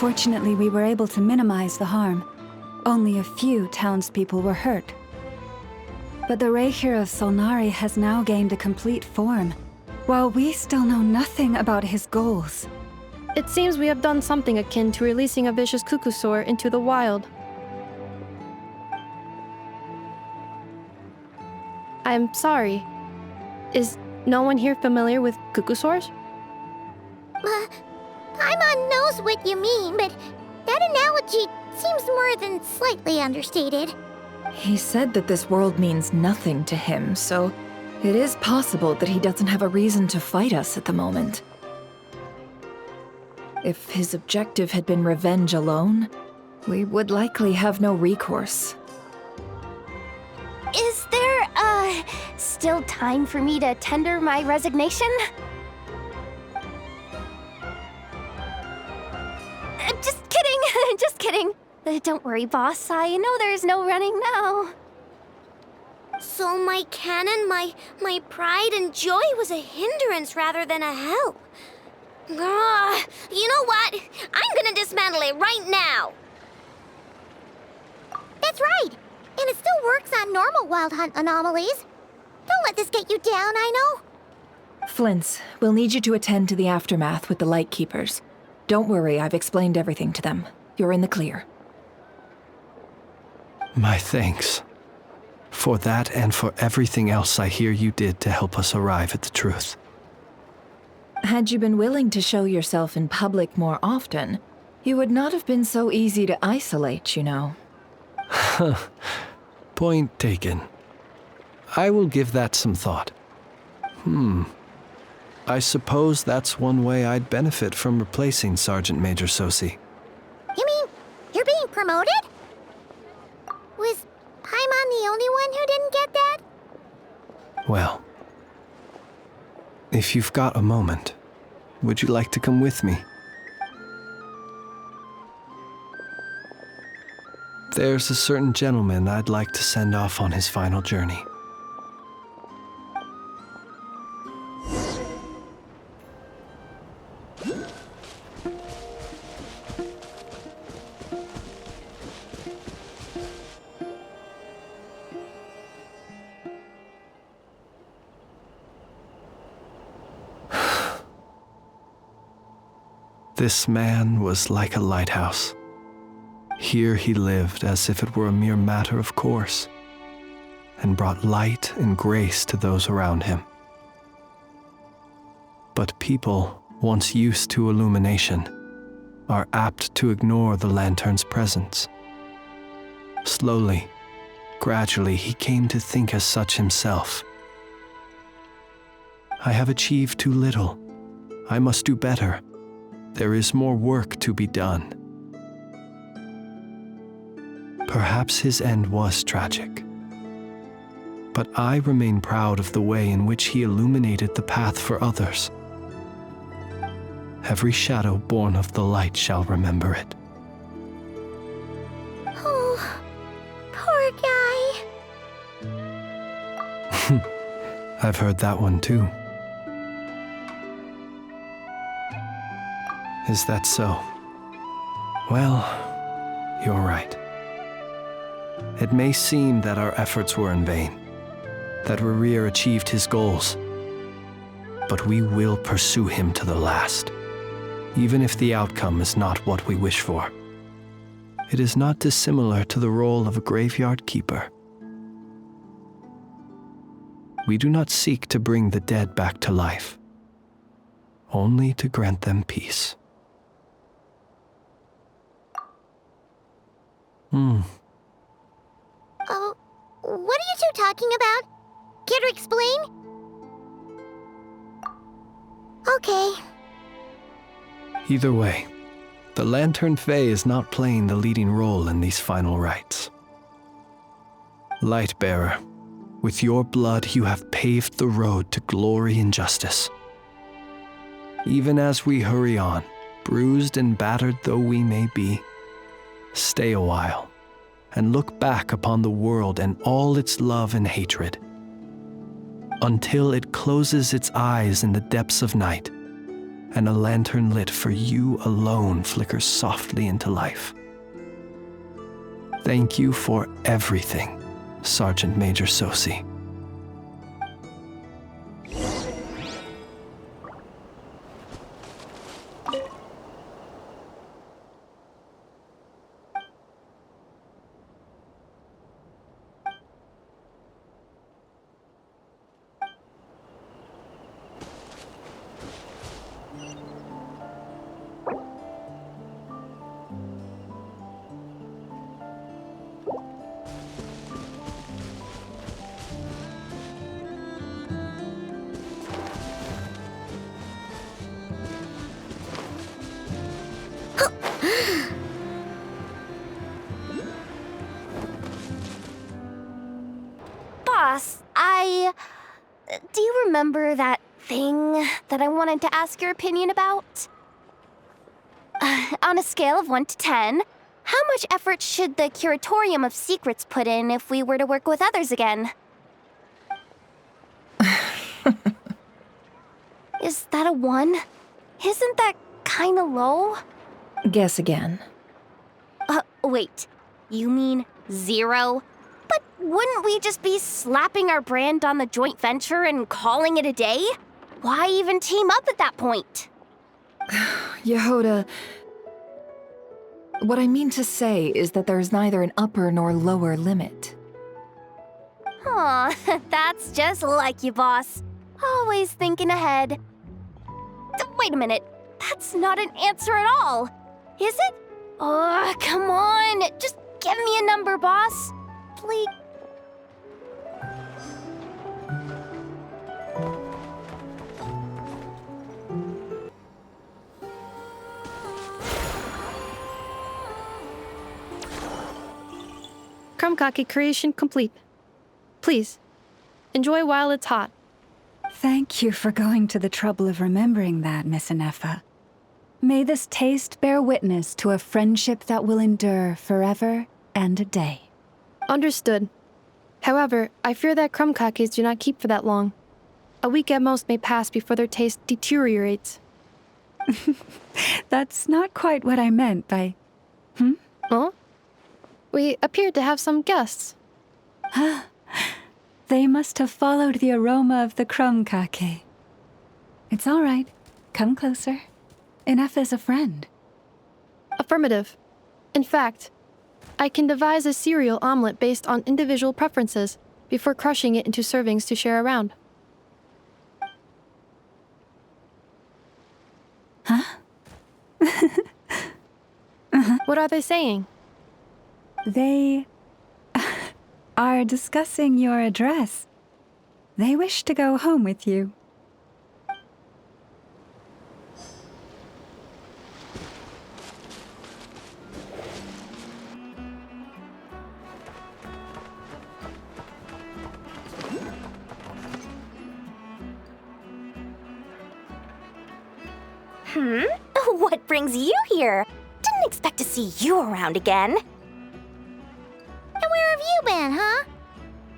Fortunately, we were able to minimize the harm. Only a few townspeople were hurt. But the Reikir of Solnari has now gained a complete form, while we still know nothing about his goals. It seems we have done something akin to releasing a vicious Kukusaur into the wild. I'm sorry. Is no one here familiar with Kukusaurs? Paimon knows what you mean, but that analogy seems more than slightly understated. He said that this world means nothing to him, so it is possible that he doesn't have a reason to fight us at the moment. If his objective had been revenge alone, we would likely have no recourse. Is there, still time for me to tender my resignation? Just kidding, just kidding. Don't worry, boss, I know there's no running now. So my canon, my pride and joy was a hindrance rather than a help. You know what? I'm gonna dismantle it right now. That's right. And it still works on normal wild hunt anomalies. Don't let this get you down, I know. Flints, we'll need you to attend to the aftermath with the Lightkeepers. Don't worry, I've explained everything to them. You're in the clear. My thanks. For that and for everything else I hear you did to help us arrive at the truth. Had you been willing to show yourself in public more often, you would not have been so easy to isolate, you know. Point taken. I will give that some thought. I suppose that's one way I'd benefit from replacing Sergeant Major Sosi. You mean you're being promoted? Was Paimon the only one who didn't get that? Well, if you've got a moment, would you like to come with me? There's a certain gentleman I'd like to send off on his final journey. This man was like a lighthouse. Here he lived as if it were a mere matter of course, and brought light and grace to those around him. But people, once used to illumination, are apt to ignore the lantern's presence. Slowly, gradually, he came to think as such himself. I have achieved too little. I must do better. There is more work to be done. Perhaps his end was tragic, but I remain proud of the way in which he illuminated the path for others. Every shadow born of the light shall remember it. Oh, poor guy. I've heard that one too. Is that so? Well, you're right. It may seem that our efforts were in vain, that Rerir achieved his goals, but we will pursue him to the last, even if the outcome is not what we wish for. It is not dissimilar to the role of a graveyard keeper. We do not seek to bring the dead back to life, only to grant them peace. Oh, what are you two talking about? Care to explain? Okay. Either way, the Lantern Fae is not playing the leading role in these final rites. Lightbearer, with your blood you have paved the road to glory and justice. Even as we hurry on, bruised and battered though we may be, stay a while and look back upon the world and all its love and hatred, until it closes its eyes in the depths of night and a lantern lit for you alone flickers softly into life. Thank you for everything, Sergeant Major Sosi. Boss, do you remember that thing that I wanted to ask your opinion about? On a scale of 1 to 10, how much effort should the Curatorium of Secrets put in if we were to work with others again? Is that a 1? Isn't that kinda low? Guess again. Wait, you mean 0? But wouldn't we just be slapping our brand on the joint venture and calling it a day? Why even team up at that point? Yehoda, what I mean to say is that there's neither an upper nor lower limit. Aw, that's just like you, boss. Always thinking ahead. Wait a minute, that's not an answer at all. Is it? Oh, come on, just give me a number, boss. Please. Krumkake creation complete. Please, enjoy while it's hot. Thank you for going to the trouble of remembering that, Miss Anefa. May this taste bear witness to a friendship that will endure forever and a day. Understood. However, I fear that krumkakes do not keep for that long. A week at most may pass before their taste deteriorates. That's not quite what I meant by... Huh? We appear to have some guests. They must have followed the aroma of the krumkake. It's all right. Come closer. Anefa's a friend. Affirmative. In fact, I can devise a cereal omelet based on individual preferences before crushing it into servings to share around. Huh? What are they saying? They are discussing your address. They wish to go home with you. What brings you here? Didn't expect to see you around again. And where have you been, huh?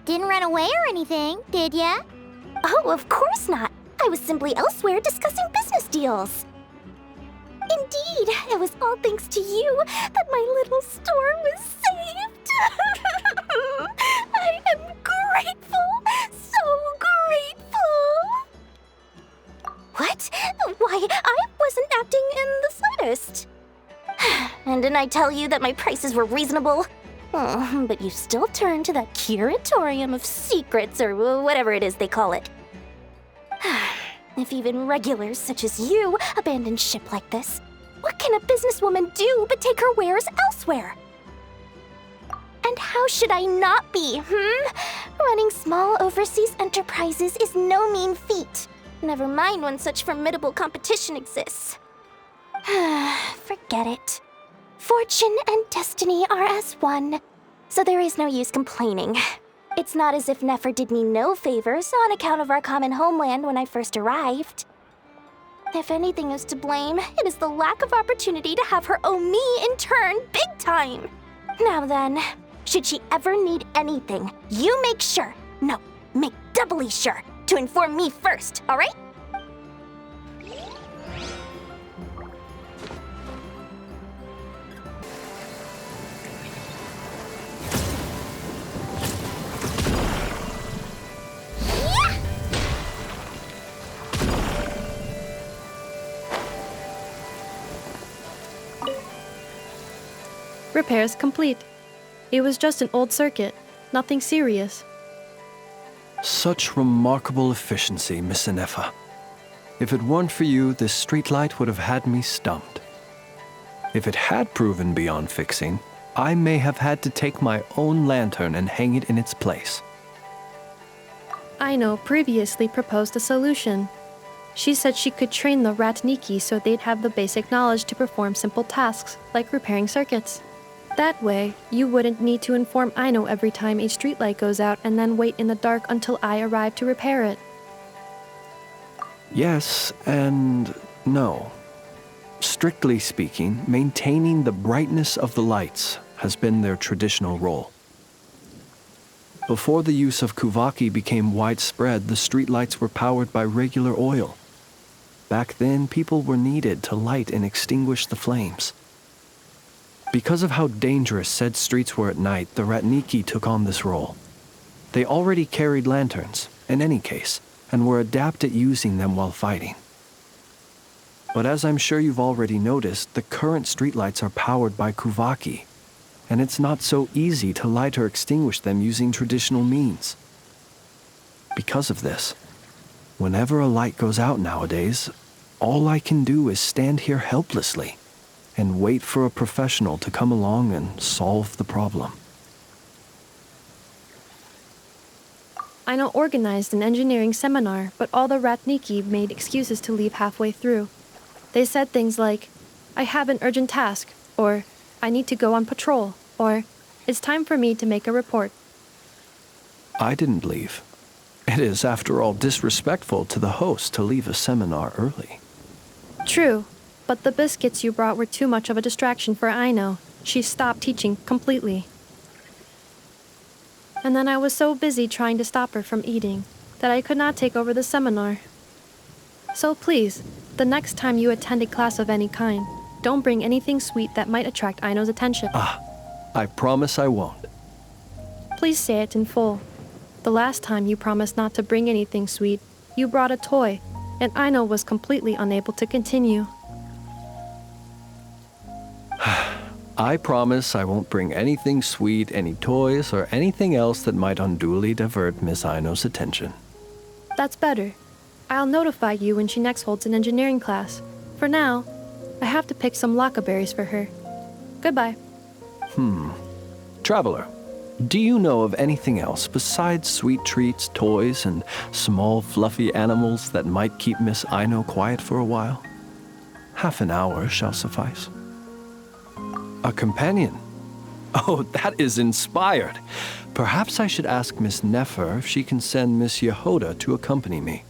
Didn't run away or anything, did ya? Oh, of course not. I was simply elsewhere discussing business deals. Indeed, it was all thanks to you that my little store was saved. I am grateful, so grateful. What? Why, I wasn't acting in the slightest. And didn't I tell you that my prices were reasonable? Oh, but you still turn to that Curatorium of Secrets, or whatever it is they call it. If even regulars such as you abandon ship like this, what can a businesswoman do but take her wares elsewhere? And how should I not be, Running small overseas enterprises is no mean feat. Never mind when such formidable competition exists. Forget it. Fortune and destiny are as one, so there is no use complaining. It's not as if Nefer did me no favors on account of our common homeland when I first arrived. If anything is to blame, it is the lack of opportunity to have her owe me in turn big time. Now then, should she ever need anything, you make sure, no, make doubly sure, to inform me first, all right? Repairs complete. It was just an old circuit, nothing serious. Such remarkable efficiency, Miss Inefa. If it weren't for you, this streetlight would have had me stumped. If it had proven beyond fixing, I may have had to take my own lantern and hang it in its place. Aino previously proposed a solution. She said she could train the Ratniki so they'd have the basic knowledge to perform simple tasks, like repairing circuits. That way, you wouldn't need to inform Aino every time a streetlight goes out and then wait in the dark until I arrive to repair it. Yes and no. Strictly speaking, maintaining the brightness of the lights has been their traditional role. Before the use of kuvaki became widespread, the streetlights were powered by regular oil. Back then, people were needed to light and extinguish the flames. Because of how dangerous said streets were at night, the Ratniki took on this role. They already carried lanterns, in any case, and were adept at using them while fighting. But as I'm sure you've already noticed, the current streetlights are powered by kuvaki, and it's not so easy to light or extinguish them using traditional means. Because of this, whenever a light goes out nowadays, all I can do is stand here helplessly and wait for a professional to come along and solve the problem. Aino organized an engineering seminar, but all the Ratniki made excuses to leave halfway through. They said things like, I have an urgent task, or I need to go on patrol, or it's time for me to make a report. I didn't leave. It is, after all, disrespectful to the host to leave a seminar early. True, but the biscuits you brought were too much of a distraction for Aino. She stopped teaching completely. And then I was so busy trying to stop her from eating that I could not take over the seminar. So please, the next time you attend a class of any kind, don't bring anything sweet that might attract Aino's attention. I promise I won't. Please say it in full. The last time you promised not to bring anything sweet, you brought a toy, and Aino was completely unable to continue. I promise I won't bring anything sweet, any toys, or anything else that might unduly divert Miss Aino's attention. That's better. I'll notify you when she next holds an engineering class. For now, I have to pick some lacquerberries for her. Goodbye. Traveler, do you know of anything else besides sweet treats, toys, and small fluffy animals that might keep Miss Aino quiet for a while? Half an hour shall suffice. A companion? Oh, that is inspired. Perhaps I should ask Miss Nefer if she can send Miss Yehoda to accompany me.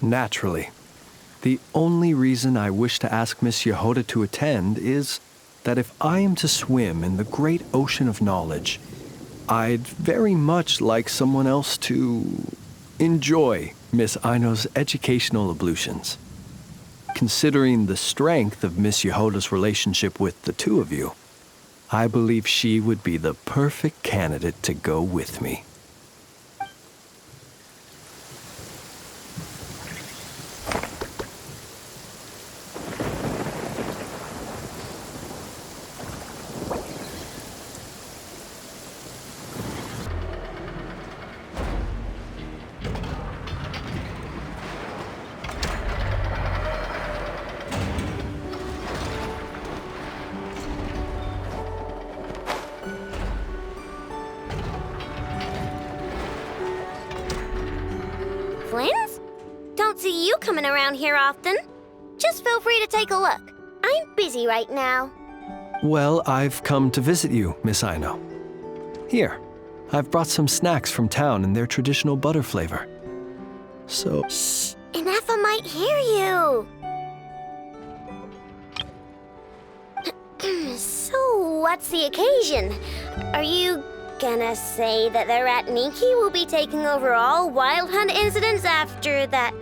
Naturally. The only reason I wish to ask Miss Yehoda to attend is that if I am to swim in the great ocean of knowledge, I'd very much like someone else to enjoy Miss Aino's educational ablutions. Considering the strength of Miss Yehoda's relationship with the two of you, I believe she would be the perfect candidate to go with me. Flins? Don't see you coming around here often. Just feel free to take a look. I'm busy right now. Well, I've come to visit you, Miss Aino. Here, I've brought some snacks from town in their traditional butter flavor. So... Shh! Inefa might hear you! So, what's the occasion? Are you gonna say that the Ratniki will be taking over all Wild Hunt incidents after that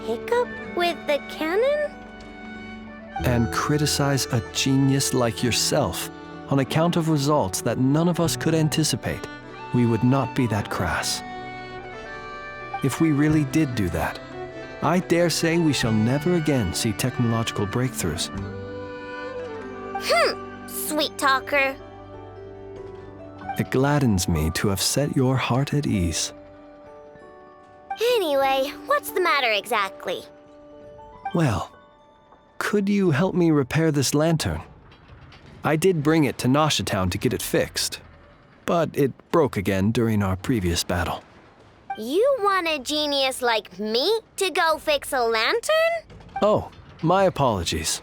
hiccup with the cannon? And criticize a genius like yourself on account of results that none of us could anticipate. We would not be that crass. If we really did do that, I dare say we shall never again see technological breakthroughs. Sweet talker. It gladdens me to have set your heart at ease. Anyway, what's the matter exactly? Well, could you help me repair this lantern? I did bring it to Nasha Town to get it fixed, but it broke again during our previous battle. You want a genius like me to go fix a lantern? Oh, my apologies.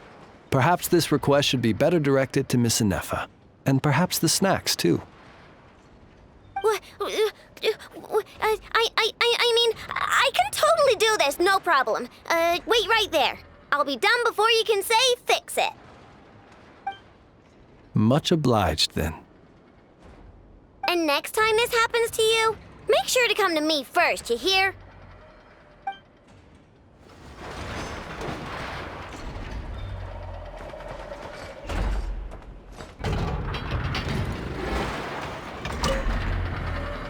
Perhaps this request should be better directed to Miss Inefa, and perhaps the snacks too. I mean, I can totally do this, no problem. Wait right there. I'll be done before you can say fix it. Much obliged, then. And next time this happens to you, make sure to come to me first, you hear?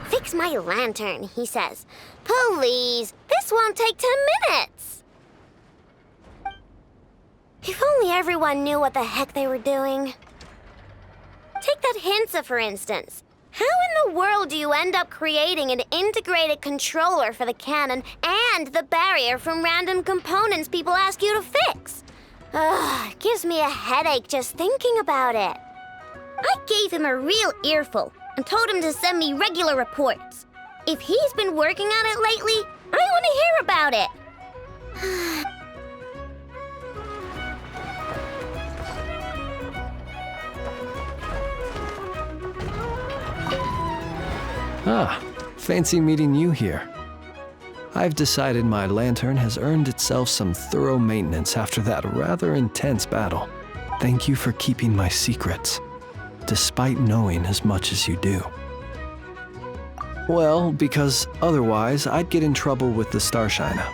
Fix my lantern, he says. Please, this won't take 10 minutes. If only everyone knew what the heck they were doing. Take that Hinsa, for instance. How in the world do you end up creating an integrated controller for the cannon and the barrier from random components people ask you to fix? Ugh, gives me a headache just thinking about it. I gave him a real earful and told him to send me regular reports. If he's been working on it lately, I want to hear about it. Ah, fancy meeting you here. I've decided my lantern has earned itself some thorough maintenance after that rather intense battle. Thank you for keeping my secrets, despite knowing as much as you do. Well, because otherwise I'd get in trouble with the Starshiner.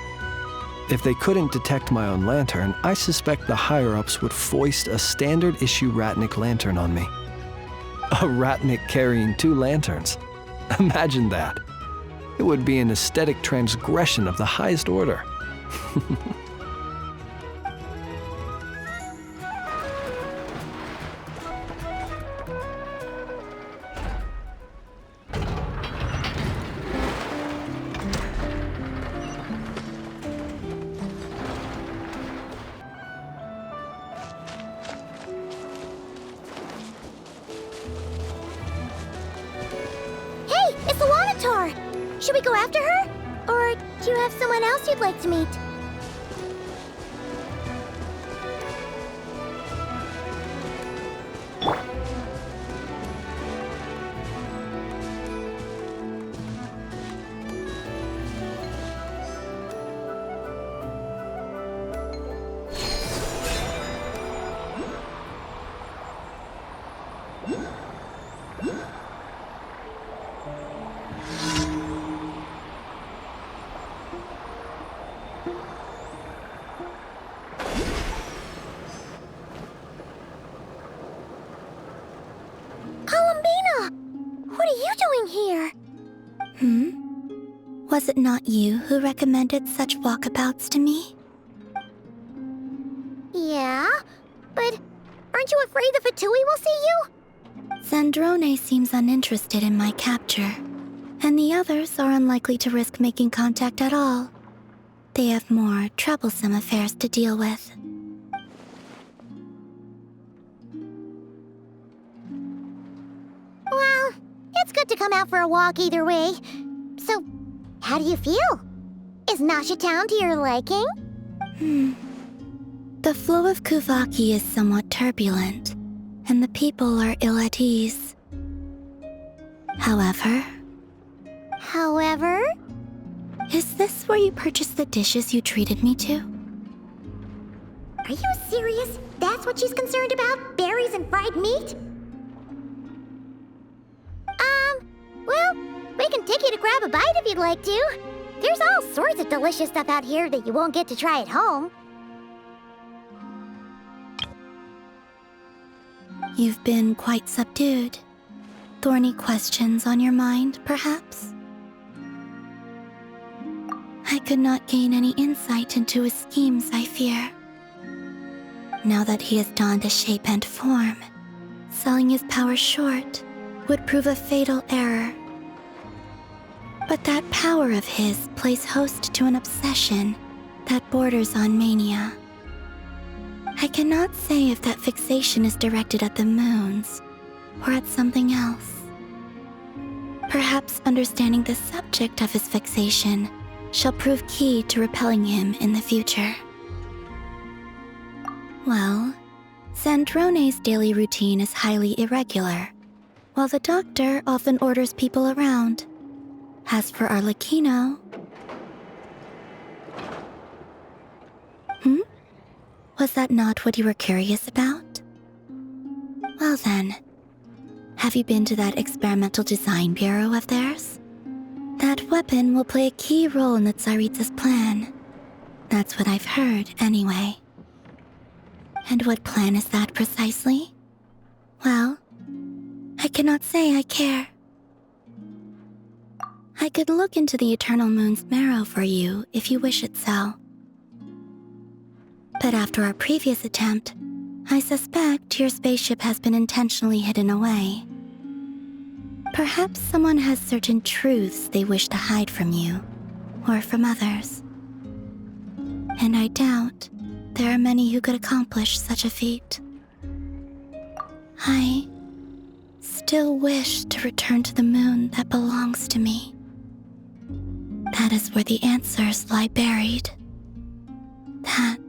If they couldn't detect my own lantern, I suspect the higher-ups would foist a standard-issue Ratnik lantern on me. A Ratnik carrying 2 lanterns. Imagine that. It would be an aesthetic transgression of the highest order. Should we go after her? Or do you have someone else you'd like to meet? What are you doing here? Was it not you who recommended such walkabouts to me? Yeah, but aren't you afraid the Fatui will see you? Zandrone seems uninterested in my capture, and the others are unlikely to risk making contact at all. They have more troublesome affairs to deal with. Well, it's good to come out for a walk either way. So, how do you feel? Is Nasha Town to your liking? The flow of Kuvaki is somewhat turbulent, and the people are ill at ease. However, is this where you purchased the dishes you treated me to? Are you serious? That's what she's concerned about? Berries and fried meat? Well, we can take you to grab a bite if you'd like to. There's all sorts of delicious stuff out here that you won't get to try at home. You've been quite subdued. Thorny questions on your mind, perhaps? I could not gain any insight into his schemes, I fear. now that he has donned a shape and form, selling his power short would prove a fatal error. But that power of his plays host to an obsession that borders on mania. I cannot say if that fixation is directed at the moons or at something else. Perhaps understanding the subject of his fixation shall prove key to repelling him in the future. Well, Zandrone's daily routine is highly irregular, while the doctor often orders people around. As for Arlecchino... Was that not what you were curious about? Well then, have you been to that experimental design bureau of theirs? That weapon will play a key role in the Tsaritsa's plan. That's what I've heard, anyway. And what plan is that precisely? Well, I cannot say I care. I could look into the Eternal Moon's marrow for you if you wish it so. But after our previous attempt, I suspect your spaceship has been intentionally hidden away. Perhaps someone has certain truths they wish to hide from you, or from others. And I doubt there are many who could accomplish such a feat. I still wish to return to the moon that belongs to me. That is where the answers lie buried. That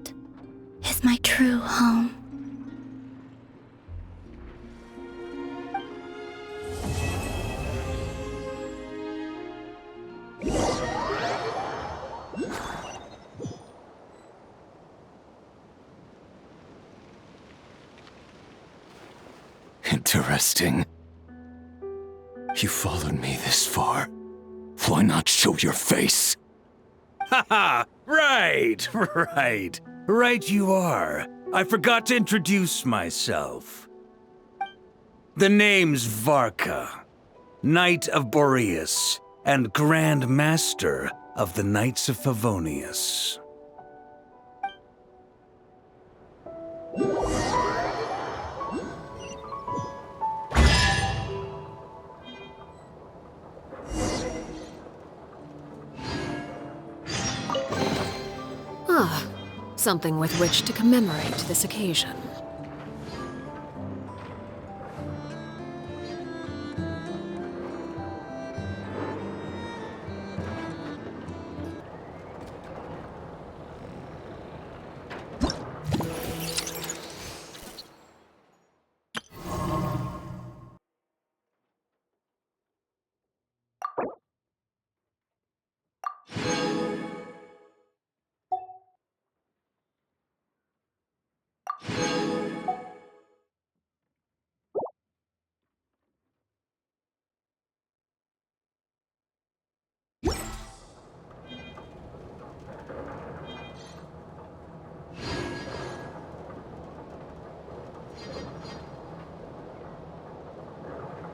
is my true home. Interesting. You followed me this far. Why not show your face? Haha! Right, right. Right you are. I forgot to introduce myself. The name's Varka, Knight of Boreas, and Grand Master of the Knights of Favonius. Something with which to commemorate this occasion.